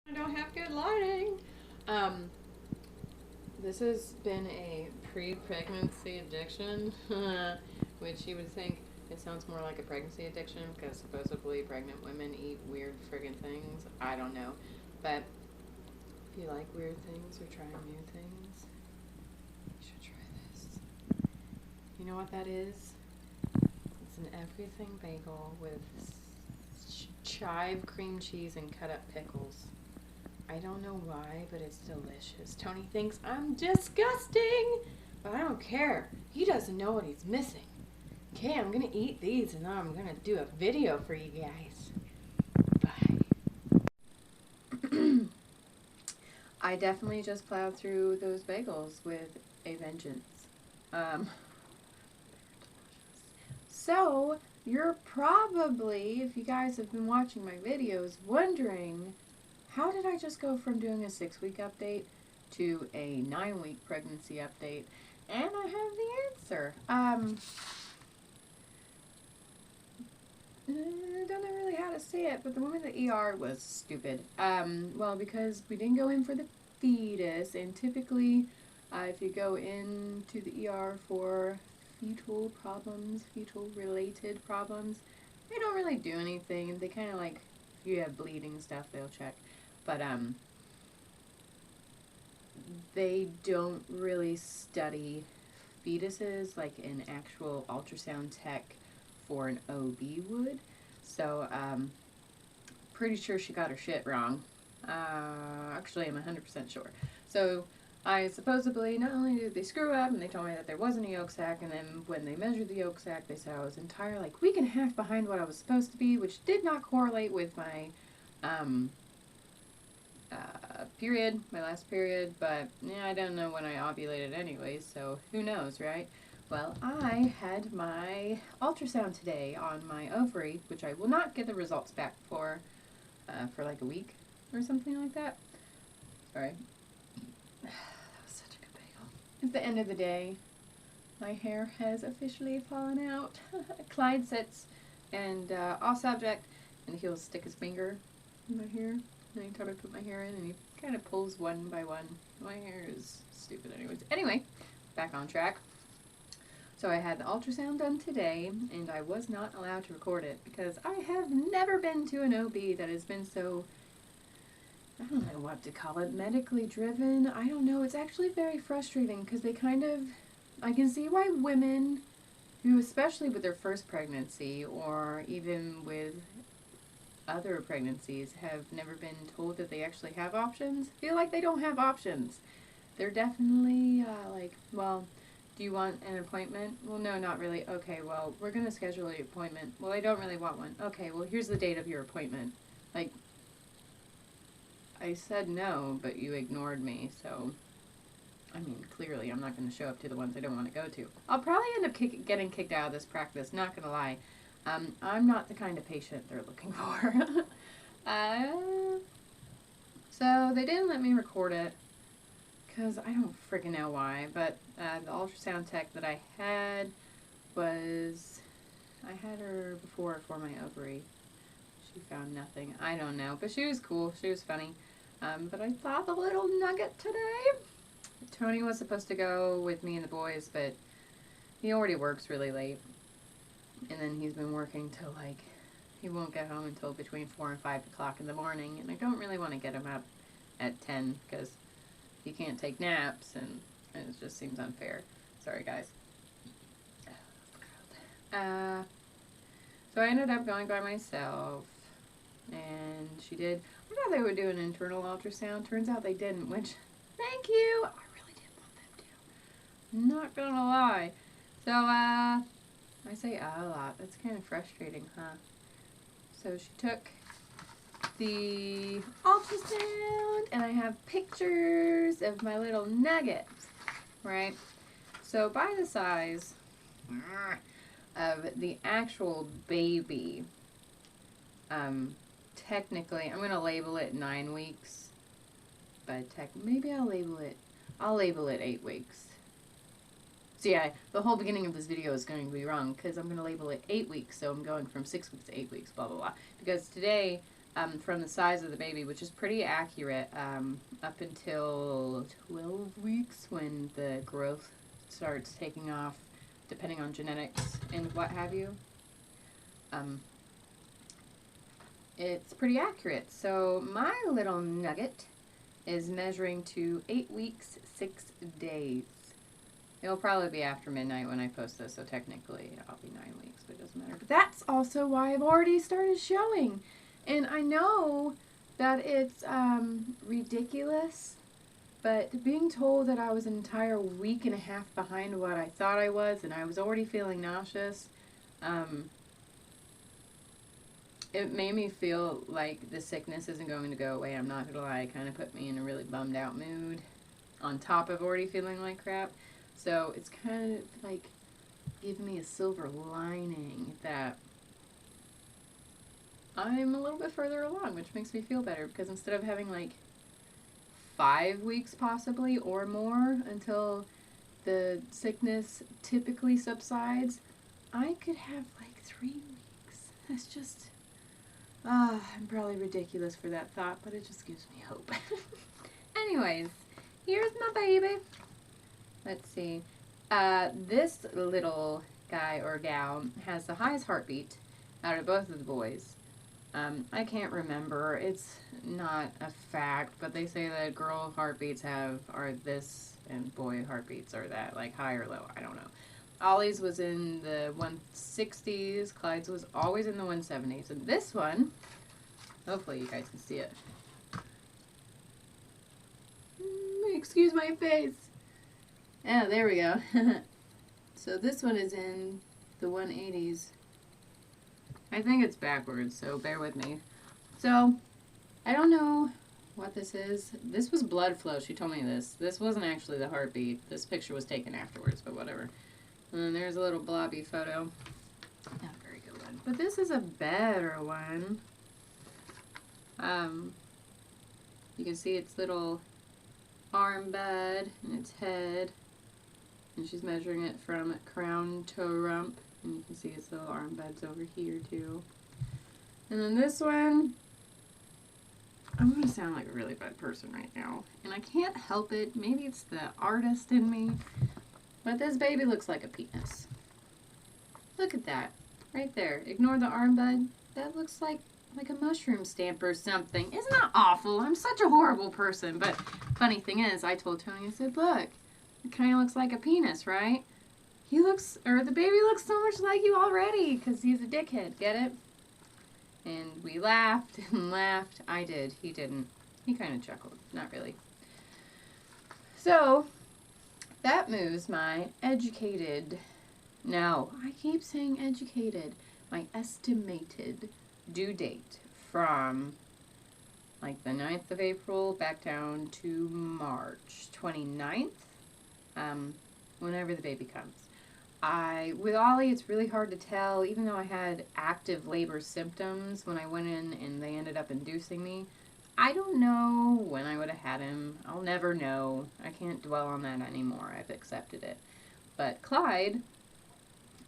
I don't have good lighting. Um, this has been a pre-pregnancy addiction, which you would think it sounds more like a pregnancy addiction because supposedly pregnant women eat weird friggin' things. I don't know, but if you like weird things or trying new things, you should try this. You know what that is? It's an everything bagel with chive cream cheese and cut up pickles. I don't know why, but it's delicious. Tony thinks I'm disgusting, but I don't care. He doesn't know what he's missing. Okay, I'm gonna eat these and then I'm gonna do a video for you guys. Bye. I definitely just plowed through those bagels with a vengeance. Um, so, you're probably, if you guys have been watching my videos, wondering how did I just go from doing a 6-week update to a 9-week pregnancy update? And I have the answer. I don't know really how to say it, but the woman in the ER was stupid. Well, because we didn't go in for the fetus, and typically, if you go into the ER for fetal related problems, they don't really do anything. They kind of like, if you have bleeding stuff, they'll check. But, they don't really study fetuses like an actual ultrasound tech for an OB would. So, pretty sure she got her shit wrong. Actually, I'm 100% sure. So, I supposedly, not only did they screw up and they told me that there wasn't a yolk sac, and then when they measured the yolk sac, they said I was entire like week and a half behind what I was supposed to be, which did not correlate with my, period, my last period, but yeah, I don't know when I ovulated anyway, so who knows, right? Well, I had my ultrasound today on my ovary, which I will not get the results back for like a week or something like that. Sorry. That was such a good bagel. It's the end of the day. My hair has officially fallen out. Clyde sits and off subject, and he'll stick his finger in my hair anytime I put my hair in, and he kind of pulls one by one. My hair is stupid anyways. Anyway, back on track. So I had the ultrasound done today, and I was not allowed to record it because I have never been to an OB that has been so, I don't know what to call it, medically driven. I don't know. It's actually very frustrating because they kind of, I can see why women who, especially with their first pregnancy or even with other pregnancies, have never been told that they actually have options. Feel like they don't have options. They're definitely like, well, do you want an appointment? Well, no, not really. Okay, well, we're going to schedule an appointment. Well, I don't really want one. Okay, well, here's the date of your appointment. Like, I said no, but you ignored me, so, I mean, clearly I'm not going to show up to the ones I don't want to go to. I'll probably end up getting kicked out of this practice, not going to lie. I'm not the kind of patient they're looking for. So they didn't let me record it because I don't freaking know why, but the ultrasound tech that I had was, I had her before for my ovary. She found nothing. I don't know, but she was cool. She was funny. But I thought the little nugget today. Tony was supposed to go with me and the boys, but he already works really late. And then he's been working till like, he won't get home until between 4 and 5 o'clock in the morning. And I don't really want to get him up at 10 because he can't take naps, and it just seems unfair. Sorry, guys. So I ended up going by myself, and she did. I thought they would do an internal ultrasound. Turns out they didn't, which, thank you. I really didn't want them to. Not gonna lie. So, I say a lot. That's kind of frustrating, huh? So she took the ultrasound, and I have pictures of my little nuggets, right? So by the size of the actual baby, technically, I'm going to label it 9 weeks, but maybe I'll label it 8 weeks. So yeah, the whole beginning of this video is going to be wrong because I'm going to label it 8 weeks, so I'm going from 6 weeks to 8 weeks, blah, blah, blah. Because today, from the size of the baby, which is pretty accurate up until 12 weeks when the growth starts taking off, depending on genetics and what have you. It's pretty accurate. So my little nugget is measuring to 8 weeks, 6 days. It'll probably be after midnight when I post this, so technically I'll be 9 weeks, but it doesn't matter. But that's also why I've already started showing. And I know that it's ridiculous, but being told that I was an entire week and a half behind what I thought I was, and I was already feeling nauseous, it made me feel like the sickness isn't going to go away. I'm not going to lie. It kind of put me in a really bummed out mood on top of already feeling like crap. So it's kind of like giving me a silver lining that I'm a little bit further along, which makes me feel better, because instead of having like 5 weeks possibly or more until the sickness typically subsides, I could have like 3 weeks. That's just, I'm probably ridiculous for that thought, but it just gives me hope. Anyways, here's my baby. Let's see. This little guy or gal has the highest heartbeat out of both of the boys. I can't remember. It's not a fact, but they say that girl heartbeats are this and boy heartbeats are that, like high or low. I don't know. Ollie's was in the 160s. Clyde's was always in the 170s. And this one, hopefully you guys can see it. Excuse my face. Oh, there we go. So this one is in the 180s. I think it's backwards, so bear with me. So, I don't know what this is. This was blood flow. She told me this. This wasn't actually the heartbeat. This picture was taken afterwards, but whatever. And then there's a little blobby photo. Not a very good one. But this is a better one. You can see its little arm bud and its head. And she's measuring it from crown to rump. And you can see its little arm buds over here too. And then this one, I'm going to sound like a really bad person right now. And I can't help it. Maybe it's the artist in me. But this baby looks like a penis. Look at that. Right there. Ignore the arm bud. That looks like a mushroom stamp or something. Isn't that awful? I'm such a horrible person. But funny thing is, I told Tony, I said, look, it kind of looks like a penis, right? The baby looks so much like you already, because he's a dickhead, get it? And we laughed and laughed. I did. He didn't. He kind of chuckled. Not really. So, that moves my educated, no, I keep saying educated, my estimated due date from like the 9th of April back down to March 29th, whenever the baby comes. With Ollie, it's really hard to tell, even though I had active labor symptoms when I went in and they ended up inducing me. I don't know when I would have had him. I'll never know. I can't dwell on that anymore. I've accepted it. But Clyde,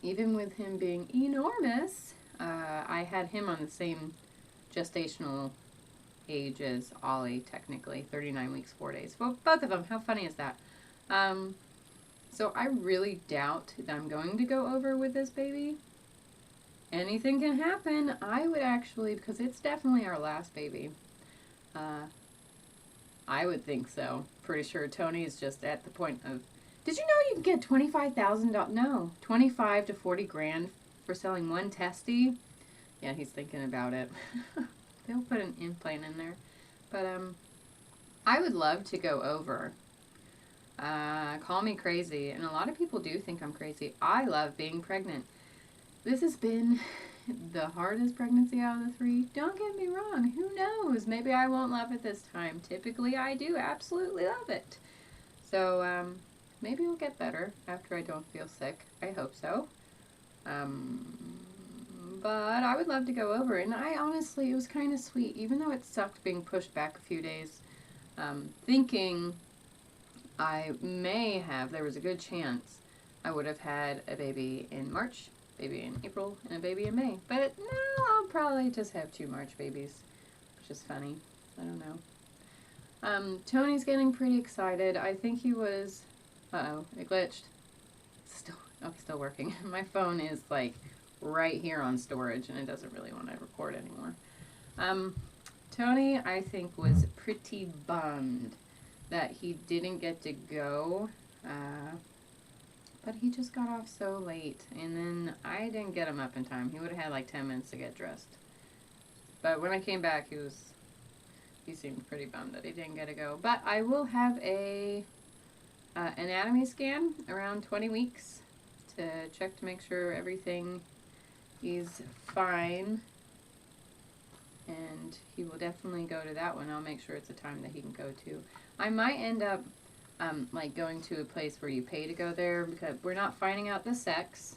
even with him being enormous, I had him on the same gestational age as Ollie, technically. 39 weeks, 4 days. Well, both of them. How funny is that? So I really doubt that I'm going to go over with this baby. Anything can happen. I would actually, because it's definitely our last baby. I would think so. Pretty sure Tony is just at the point of, did you know you can get $25,000? No, 25 to 40 grand for selling one testy? Yeah, he's thinking about it. They'll put an implant in there. But I would love to go over. Call me crazy, and a lot of people do think I'm crazy. I love being pregnant. This has been the hardest pregnancy out of the 3. Don't get me wrong. Who knows? Maybe I won't love it this time. Typically, I do absolutely love it. So, maybe it'll get better after I don't feel sick. I hope so. But I would love to go over. And I honestly, it was kind of sweet. Even though it sucked being pushed back a few days, thinking I may have, there was a good chance I would have had a baby in March, baby in April, and a baby in May. But no, I'll probably just have 2 March babies. just funny. I don't know. Tony's getting pretty excited. I think he was, uh-oh, it glitched. Still working. My phone is like right here on storage and it doesn't really want to record anymore. Tony, I think, was pretty bummed that he didn't get to go, but he just got off so late, and then I didn't get him up in time. He would have had like 10 minutes to get dressed. But when I came back, he seemed pretty bummed that he didn't get to go. But I will have a anatomy scan around 20 weeks to check to make sure everything is fine. And he will definitely go to that one. I'll make sure it's a time that he can go to. I might end up like going to a place where you pay to go there because we're not finding out the sex.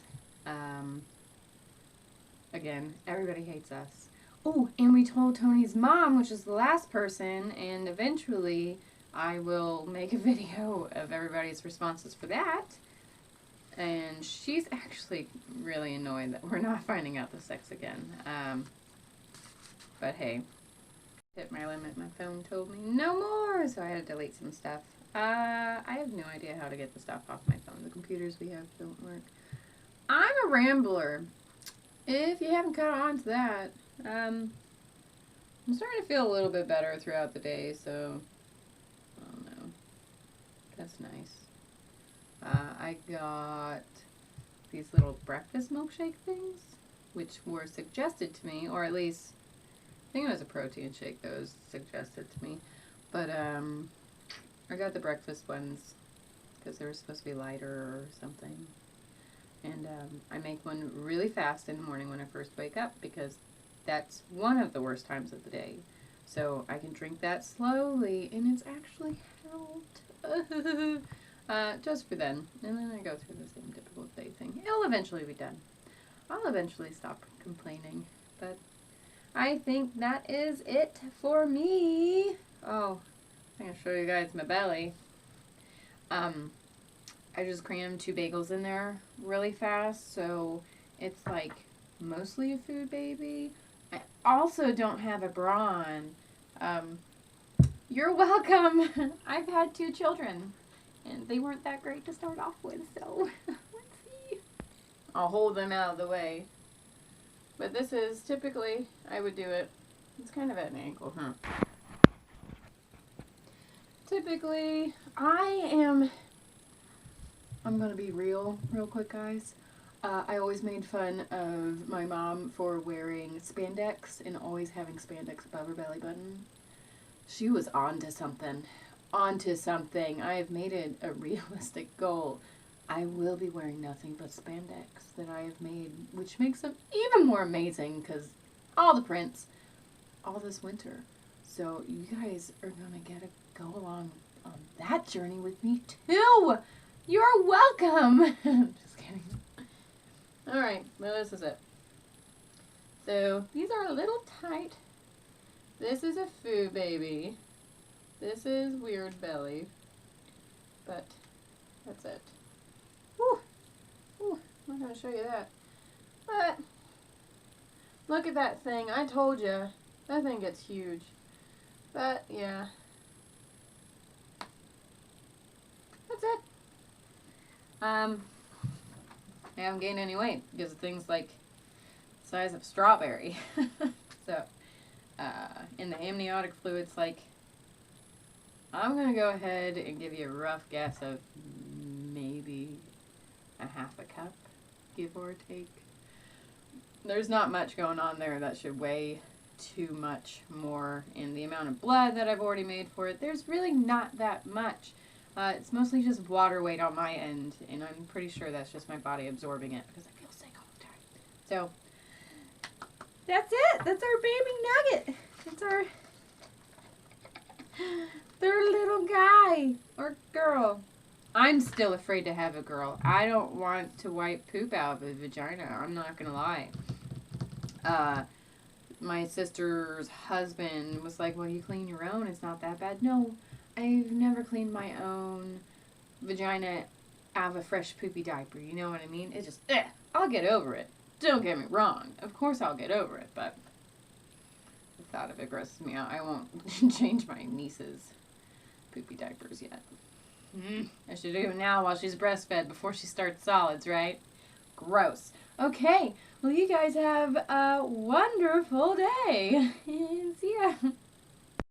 Again, everybody hates us. Oh, and we told Tony's mom, which is the last person, and eventually I will make a video of everybody's responses for that. And she's actually really annoyed that we're not finding out the sex again. But hey, hit my limit. My phone told me no more, so I had to delete some stuff. I have no idea how to get the stuff off my phone. The computers we have don't work. I'm a rambler. If you haven't caught on to that, I'm starting to feel a little bit better throughout the day, so I don't know. That's nice. I got these little breakfast milkshake things, which were suggested to me, or at least I think it was a protein shake that was suggested to me. But I got the breakfast ones because they were supposed to be lighter or something. And I make one really fast in the morning when I first wake up because that's one of the worst times of the day. So I can drink that slowly, and it's actually helped. Just for then. And then I go through the same typical day thing. It'll eventually be done. I'll eventually stop complaining. But I think that is it for me. Oh, I'm going to show you guys my belly. I just crammed 2 bagels in there really fast, so it's like mostly a food baby. I also don't have a bra on. You're welcome. I've had 2 children, and they weren't that great to start off with, so let's see. I'll hold them out of the way. But this is typically, I would do it, it's kind of at an angle, huh? Typically, I'm going to be real quick, guys. I always made fun of my mom for wearing spandex and always having spandex above her belly button. She was onto something. Onto something. I have made it a realistic goal. I will be wearing nothing but spandex that I have made, which makes them even more amazing because all the prints, all this winter. So you guys are going to get to go along on that journey with me too. You're welcome. Just kidding. Alright, well this is it. So these are a little tight. This is a foo baby. This is weird belly. But that's it. Whew. Whew. I'm not going to show you that. But look at that thing. I told you. That thing gets huge. But yeah. That's it. I haven't gained any weight because the thing's like the size of a strawberry. So, in the amniotic fluid's like, I'm going to go ahead and give you a rough guess of maybe a half a cup, give or take. There's not much going on there that should weigh too much more in the amount of blood that I've already made for it. There's really not that much. It's mostly just water weight on my end, and I'm pretty sure that's just my body absorbing it because I feel sick all the time. So, that's it. That's our baby nugget. It's our third little guy or girl. I'm still afraid to have a girl. I don't want to wipe poop out of a vagina. I'm not going to lie. My sister's husband was like, well, you clean your own. It's not that bad. No. I've never cleaned my own vagina out of a fresh poopy diaper. You know what I mean? It's just, I'll get over it. Don't get me wrong. Of course I'll get over it, but the thought of it grosses me out. I won't change my niece's poopy diapers yet. I should do it now while she's breastfed before she starts solids, right? Gross. Okay, well, you guys have a wonderful day. See ya.